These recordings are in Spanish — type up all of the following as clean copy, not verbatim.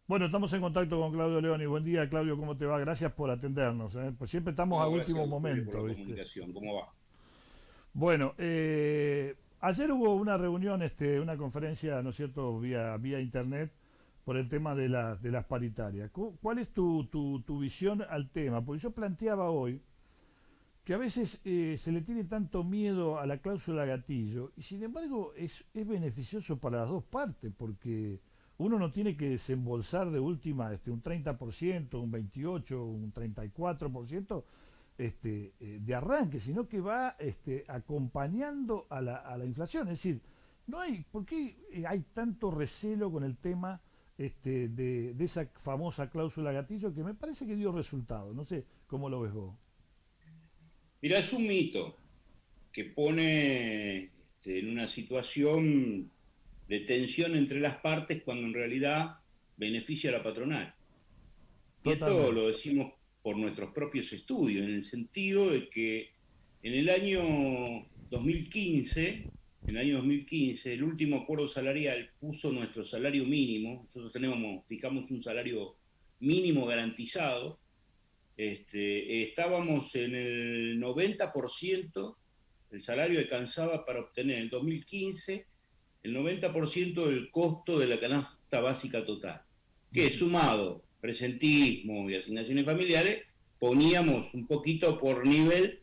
Bueno, estamos en contacto con Claudio Leoni. Buen día, Claudio, ¿cómo te va? Gracias por atendernos, ¿eh? Pues siempre estamos a No, gracias último a ustedes por momento, la ¿viste? comunicación. ¿Cómo va? Bueno, ayer hubo una reunión, una conferencia, ¿no es cierto?, vía internet por el tema de las paritarias. ¿Cuál es tu visión al tema? Porque yo planteaba hoy que a veces se le tiene tanto miedo a la cláusula gatillo y sin embargo es beneficioso para las dos partes porque uno no tiene que desembolsar de última un 30%, un 28%, un 34% de arranque, sino que va acompañando a la inflación. Es decir, no hay, ¿por qué hay tanto recelo con el tema de esa famosa cláusula gatillo que me parece que dio resultado? No sé cómo lo ves vos. Mira, es un mito que pone en una situación de tensión entre las partes cuando en realidad beneficia a la patronal. Y esto Totalmente. lo decimos por nuestros propios estudios, en el sentido de que en el año 2015, en el año 2015, el último acuerdo salarial puso nuestro salario mínimo. Nosotros fijamos un salario mínimo garantizado. Estábamos en el 90%, el salario alcanzaba para obtener en el 2015 el 90% del costo de la canasta básica total, que sumado presentismo y asignaciones familiares, poníamos un poquito por nivel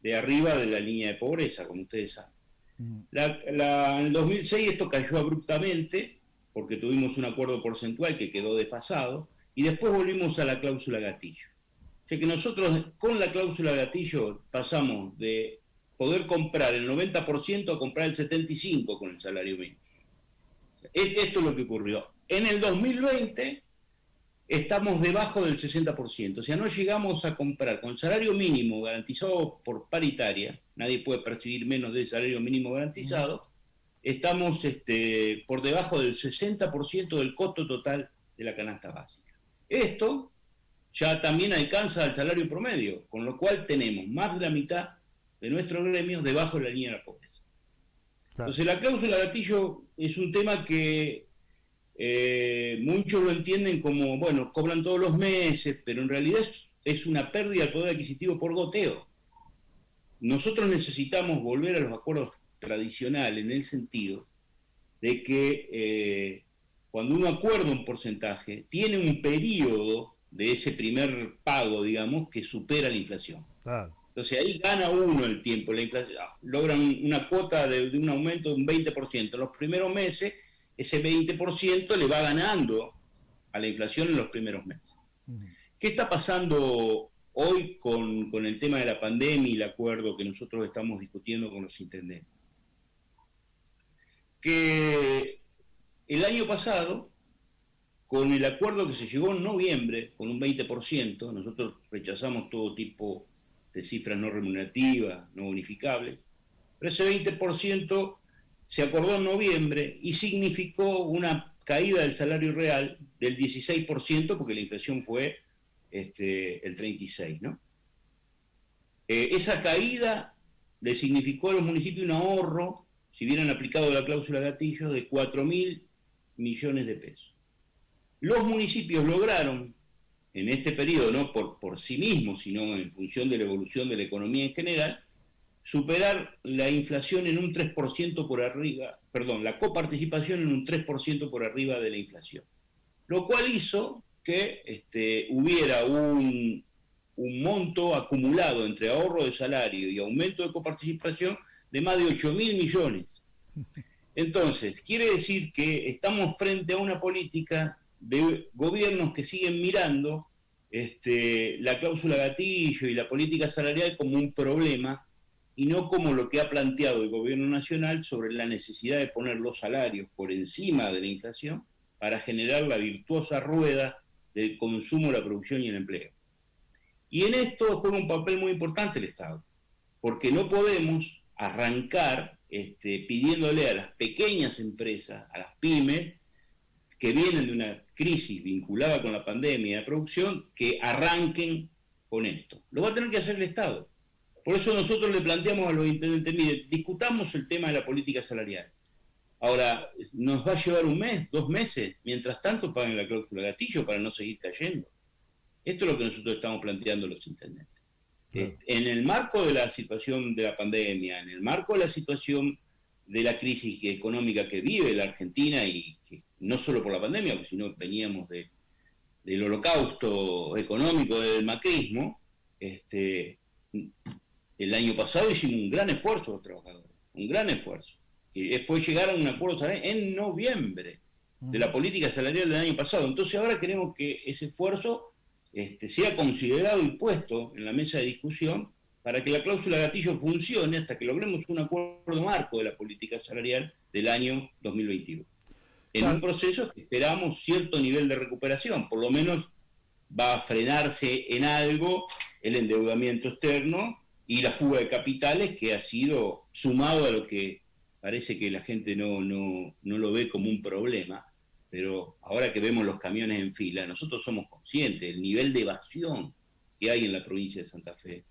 de arriba de la línea de pobreza, como ustedes saben. Mm. En el 2006 esto cayó abruptamente, porque tuvimos un acuerdo porcentual que quedó desfasado, y después volvimos a la cláusula gatillo. O sea que nosotros con la cláusula gatillo pasamos de poder comprar el 90% a comprar el 75% con el salario mínimo. Esto es lo que ocurrió. En el 2020 estamos debajo del 60%, o sea, no llegamos a comprar con el salario mínimo garantizado por paritaria, nadie puede percibir menos del salario mínimo Mm. garantizado, estamos por debajo del 60% del costo total de la canasta básica. Esto ya también alcanza al salario promedio, con lo cual tenemos más de la mitad de nuestros gremios debajo de la línea de la pobreza. Claro. Entonces la cláusula gatillo es un tema que muchos lo entienden como, bueno, cobran todos los meses, pero en realidad es una pérdida del poder adquisitivo por goteo. Nosotros necesitamos volver a los acuerdos tradicionales en el sentido de que cuando uno acuerda un porcentaje, tiene un periodo de ese primer pago, digamos, que supera la inflación. Claro. Entonces ahí gana uno el tiempo, la inflación, logran una cuota de un aumento de un 20%. En los primeros meses, ese 20% le va ganando a la inflación en los primeros meses. Mm. ¿Qué está pasando hoy con el tema de la pandemia y el acuerdo que nosotros estamos discutiendo con los intendentes? Que el año pasado, con el acuerdo que se llegó en noviembre, con un 20%, nosotros rechazamos todo tipo de cifras no remunerativas, no bonificables, pero ese 20% se acordó en noviembre y significó una caída del salario real del 16%, porque la inflación fue el 36%, ¿no? Esa caída le significó a los municipios un ahorro, si hubieran aplicado la cláusula gatillo, de 4.000 millones de pesos. Los municipios lograron, en este periodo, no por sí mismos, sino en función de la evolución de la economía en general, superar la inflación en un 3% por arriba, perdón, la coparticipación en un 3% por arriba de la inflación. Lo cual hizo que hubiera un monto acumulado entre ahorro de salario y aumento de coparticipación de más de 8.000 millones. Entonces, quiere decir que estamos frente a una política de gobiernos que siguen mirando la cláusula gatillo y la política salarial como un problema y no como lo que ha planteado el gobierno nacional sobre la necesidad de poner los salarios por encima de la inflación para generar la virtuosa rueda del consumo, la producción y el empleo. Y en esto juega un papel muy importante el Estado, porque no podemos arrancar pidiéndole a las pequeñas empresas, a las pymes, que vienen de una crisis vinculada con la pandemia de producción, que arranquen con esto. Lo va a tener que hacer el Estado. Por eso nosotros le planteamos a los intendentes, mire, discutamos el tema de la política salarial. Ahora, nos va a llevar un mes, 2 meses, mientras tanto paguen la cláusula gatillo para no seguir cayendo. Esto es lo que nosotros estamos planteando los intendentes. Claro. En el marco de la situación de la pandemia, en el marco de la situación de la crisis económica que vive la Argentina, y que no solo por la pandemia, sino veníamos del holocausto económico del macrismo, el año pasado hicimos un gran esfuerzo los trabajadores, un gran esfuerzo, que fue llegar a un acuerdo salarial en noviembre de la política salarial del año pasado. Entonces ahora queremos que ese esfuerzo sea considerado y puesto en la mesa de discusión para que la cláusula gatillo funcione hasta que logremos un acuerdo marco de la política salarial del año 2021. En un Claro. proceso que esperamos cierto nivel de recuperación, por lo menos va a frenarse en algo el endeudamiento externo y la fuga de capitales, que ha sido sumado a lo que parece que la gente no lo ve como un problema, pero ahora que vemos los camiones en fila, nosotros somos conscientes del nivel de evasión que hay en la provincia de Santa Fe,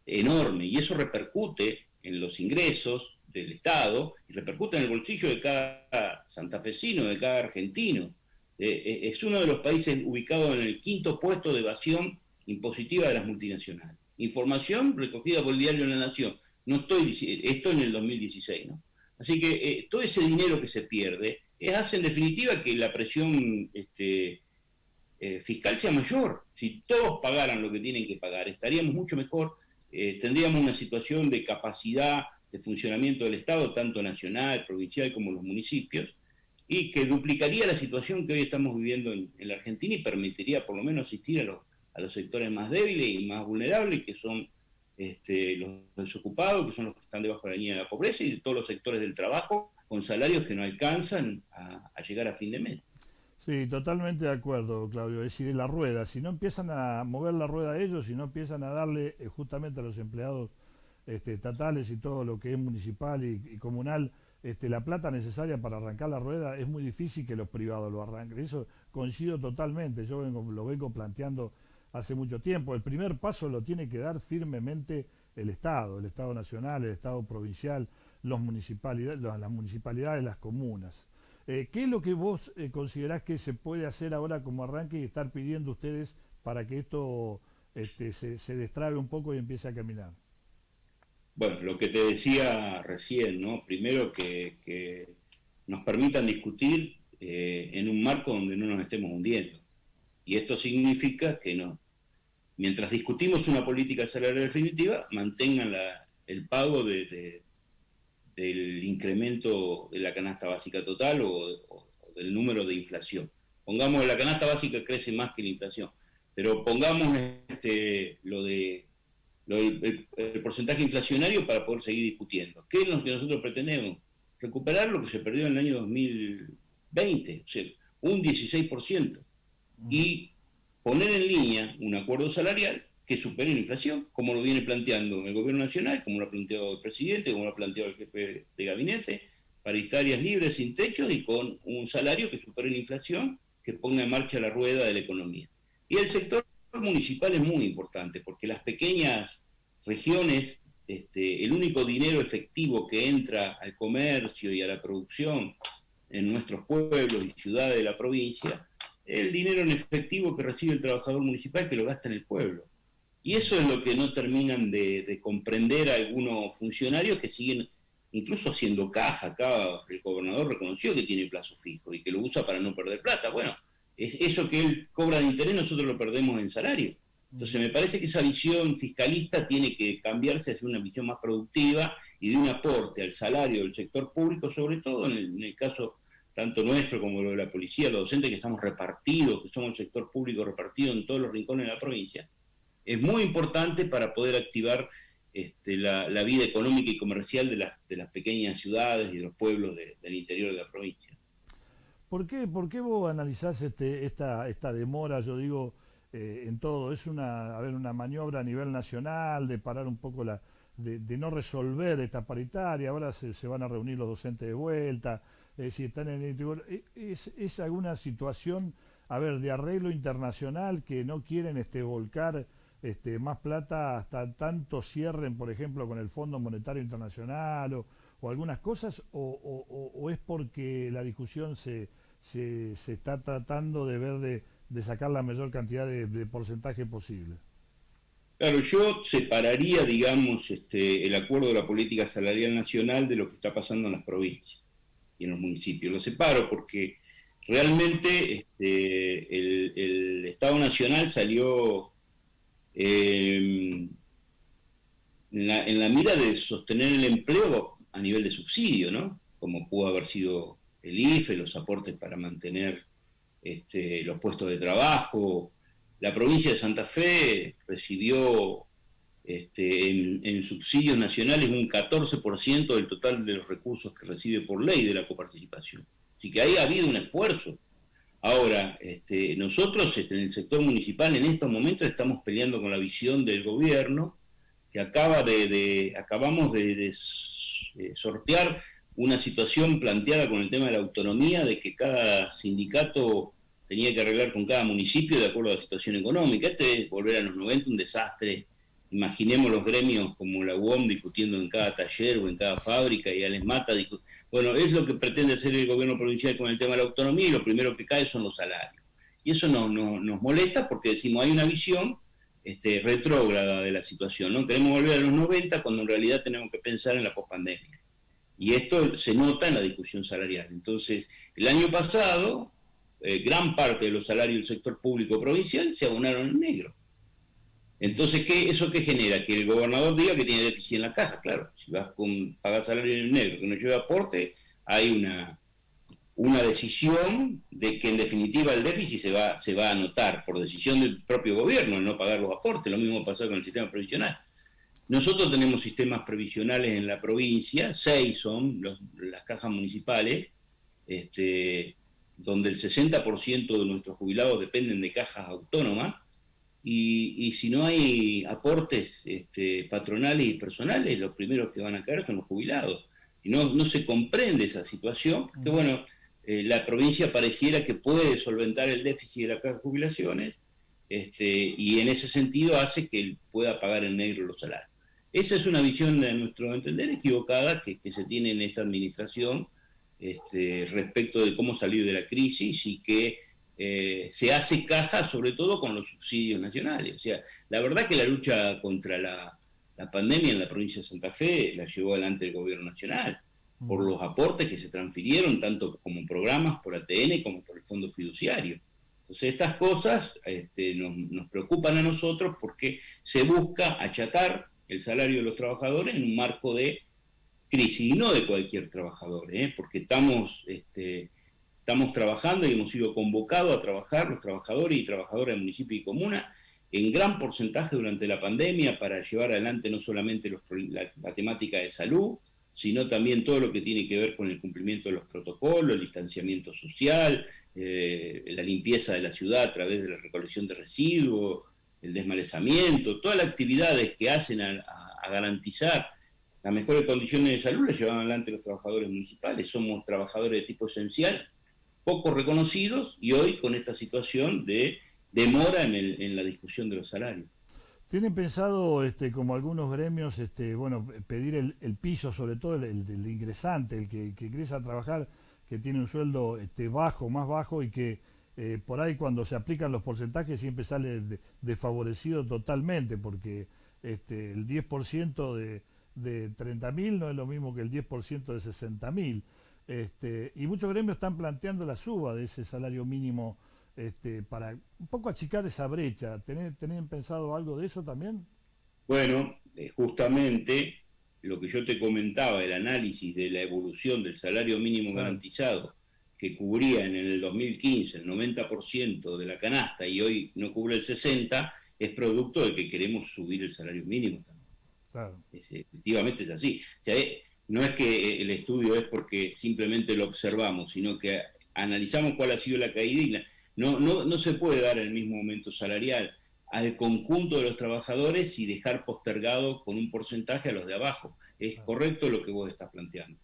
enorme, y eso repercute en los ingresos del Estado y repercute en el bolsillo de cada santafesino, de cada argentino. Es uno de los países ubicados en el 5.º puesto de evasión impositiva de las multinacionales. Información recogida por el diario La Nación. No estoy diciendo, esto en el 2016, ¿no? Así que todo ese dinero que se pierde hace en definitiva que la presión fiscal sea mayor. Si todos pagaran lo que tienen que pagar, estaríamos mucho mejor, tendríamos una situación de capacidad de funcionamiento del Estado, tanto nacional, provincial como los municipios, y que duplicaría la situación que hoy estamos viviendo en la Argentina y permitiría por lo menos asistir a los sectores más débiles y más vulnerables, que son los desocupados, que son los que están debajo de la línea de la pobreza, y todos los sectores del trabajo con salarios que no alcanzan a llegar a fin de mes. Sí, totalmente de acuerdo, Claudio. Es decir, la rueda, si no empiezan a mover la rueda ellos, si no empiezan a darle justamente a los empleados estatales y todo lo que es municipal y comunal, la plata necesaria para arrancar la rueda, es muy difícil que los privados lo arranquen. Eso coincido totalmente, lo vengo planteando hace mucho tiempo. El primer paso lo tiene que dar firmemente el Estado nacional, el Estado provincial, las municipalidades, las comunas. ¿Qué es lo que vos considerás que se puede hacer ahora como arranque y estar pidiendo ustedes para que esto se destrabe un poco y empiece a caminar? Bueno, lo que te decía recién, ¿no? Primero que nos permitan discutir en un marco donde no nos estemos hundiendo. Y esto significa que no, mientras discutimos una política salarial definitiva, mantengan el pago del incremento de la canasta básica total o del número de inflación. Pongamos que la canasta básica crece más que la inflación, pero pongamos el porcentaje inflacionario para poder seguir discutiendo. ¿Qué es lo que nosotros pretendemos? Recuperar lo que se perdió en el año 2020, o sea, un 16%, y poner en línea un acuerdo salarial que supere la inflación, como lo viene planteando el gobierno nacional, como lo ha planteado el presidente, como lo ha planteado el jefe de gabinete, paritarias libres, sin techo y con un salario que supere la inflación, que ponga en marcha la rueda de la economía. Y el sector municipal es muy importante, porque las pequeñas regiones, el único dinero efectivo que entra al comercio y a la producción en nuestros pueblos y ciudades de la provincia, el dinero en efectivo que recibe el trabajador municipal, que lo gasta en el pueblo. Y eso es lo que no terminan de comprender algunos funcionarios que siguen incluso haciendo caja. Acá el gobernador reconoció que tiene plazo fijo y que lo usa para no perder plata. Bueno, eso que él cobra de interés nosotros lo perdemos en salario. Entonces me parece que esa visión fiscalista tiene que cambiarse hacia una visión más productiva y de un aporte al salario del sector público, sobre todo en el caso tanto nuestro como lo de la policía, los docentes, que estamos repartidos, que somos el sector público repartido en todos los rincones de la provincia. Es muy importante para poder activar la vida económica y comercial de las pequeñas ciudades y de los pueblos del interior de la provincia. ¿Por qué vos analizás esta demora, yo digo, en todo? Es una maniobra a nivel nacional de parar un poco de no resolver esta paritaria. Ahora se van a reunir los docentes de vuelta, si están en el... Es alguna situación, a ver, de arreglo internacional, que no quieren volcar más plata hasta tanto cierren, por ejemplo, con el Fondo Monetario Internacional o algunas cosas, o es porque la discusión se está tratando de ver de sacar la mayor cantidad de porcentaje posible? Claro, yo separaría, digamos, el acuerdo de la política salarial nacional de lo que está pasando en las provincias y en los municipios. Lo separo porque realmente el Estado Nacional salió en la mira de sostener el empleo a nivel de subsidio, ¿no? Como pudo haber sido el IFE, los aportes para mantener los puestos de trabajo. La provincia de Santa Fe recibió en subsidios nacionales un 14% del total de los recursos que recibe por ley de la coparticipación. Así que ahí ha habido un esfuerzo. Ahora, nosotros en el sector municipal en estos momentos estamos peleando con la visión del gobierno que acabamos de sortear una situación planteada con el tema de la autonomía, de que cada sindicato tenía que arreglar con cada municipio de acuerdo a la situación económica. Es volver a los 90 un desastre. Imaginemos los gremios como la UOM discutiendo en cada taller o en cada fábrica, y Ales Mata bueno, es lo que pretende hacer el gobierno provincial con el tema de la autonomía, y lo primero que cae son los salarios. Y eso nos molesta porque decimos, hay una visión retrógrada de la situación, ¿no? Queremos volver a los 90 cuando en realidad tenemos que pensar en la pospandemia. Y esto se nota en la discusión salarial. Entonces, el año pasado, gran parte de los salarios del sector público provincial se abonaron en negro. Entonces, ¿eso qué genera? Que el gobernador diga que tiene déficit en la caja. Claro, si vas con pagar salario en negro que no lleva aporte, hay una decisión de que en definitiva el déficit se va a notar por decisión del propio gobierno, el no pagar los aportes. Lo mismo pasó con el sistema previsional. Nosotros tenemos sistemas previsionales en la provincia, 6 son las cajas municipales, donde el 60% de nuestros jubilados dependen de cajas autónomas, y si no hay aportes patronales y personales, los primeros que van a caer son los jubilados. Y no se comprende esa situación, porque bueno, la provincia pareciera que puede solventar el déficit de la caja de jubilaciones, y en ese sentido hace que él pueda pagar en negro los salarios. Esa es una visión, de nuestro entender, equivocada que se tiene en esta administración respecto de cómo salir de la crisis, y que se hace caja sobre todo con los subsidios nacionales. O sea, la verdad que la lucha contra la pandemia en la provincia de Santa Fe la llevó adelante el gobierno nacional, por los aportes que se transfirieron, tanto como programas por ATN como por el fondo fiduciario. Entonces estas cosas nos preocupan a nosotros porque se busca achatar el salario de los trabajadores en un marco de crisis, y no de cualquier trabajador, porque estamos trabajando y hemos sido convocados a trabajar los trabajadores y trabajadoras de municipio y comuna en gran porcentaje durante la pandemia para llevar adelante no solamente la temática de salud, sino también todo lo que tiene que ver con el cumplimiento de los protocolos, el distanciamiento social, la limpieza de la ciudad a través de la recolección de residuos, el desmalezamiento, todas las actividades que hacen a garantizar las mejores condiciones de salud las llevan adelante los trabajadores municipales. Somos trabajadores de tipo esencial, poco reconocidos, y hoy con esta situación de demora en la discusión de los salarios. ¿Tienen pensado, como algunos gremios, bueno, pedir el piso, sobre todo el ingresante, el que ingresa a trabajar, que tiene un sueldo bajo, más bajo, y que por ahí cuando se aplican los porcentajes siempre sale desfavorecido totalmente, porque el 10% de 30.000 no es lo mismo que el 10% de 60.000. Y muchos gremios están planteando la suba de ese salario mínimo, para un poco achicar esa brecha. ¿Tenían pensado algo de eso también? Bueno, justamente lo que yo te comentaba, el análisis de la evolución del salario mínimo garantizado, que cubría en el 2015 el 90% de la canasta y hoy no cubre el 60%, es producto de que queremos subir el salario mínimo también. Claro. Efectivamente es así. O sea, no es que el estudio es porque simplemente lo observamos, sino que analizamos cuál ha sido la caída, y no se puede dar el mismo aumento salarial al conjunto de los trabajadores y dejar postergado con un porcentaje a los de abajo. Es correcto lo que vos estás planteando.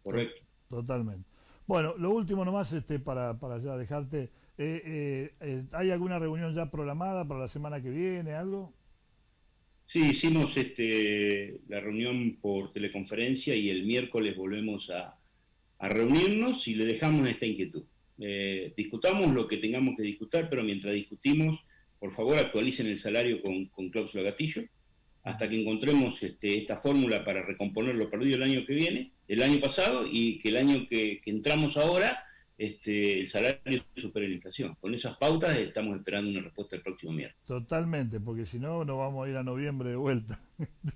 Correcto. Totalmente. Bueno, lo último nomás, para ya dejarte, ¿hay alguna reunión ya programada para la semana que viene, algo? Sí, hicimos la reunión por teleconferencia y el miércoles volvemos a reunirnos y le dejamos esta inquietud. Discutamos lo que tengamos que discutir, pero mientras discutimos, por favor actualicen el salario con cláusula gatillo, hasta que encontremos esta fórmula para recomponer lo perdido el año que viene, el año pasado, y que el año que entramos ahora, el salario supere la inflación. Con esas pautas estamos esperando una respuesta el próximo miércoles. Totalmente, porque si no, no vamos a ir a noviembre de vuelta,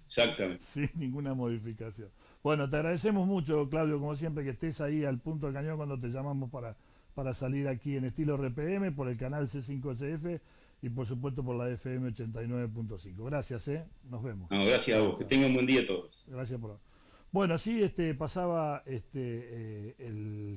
Exactamente. sin ninguna modificación. Bueno, te agradecemos mucho, Claudio, como siempre, que estés ahí al punto del cañón cuando te llamamos para salir aquí en estilo RPM, por el canal C5SF y por supuesto por la FM 89.5. Gracias, nos vemos. No, gracias a Chao, vos. Que chao. tengan buen día todos. Gracias por... Bueno, sí, pasaba el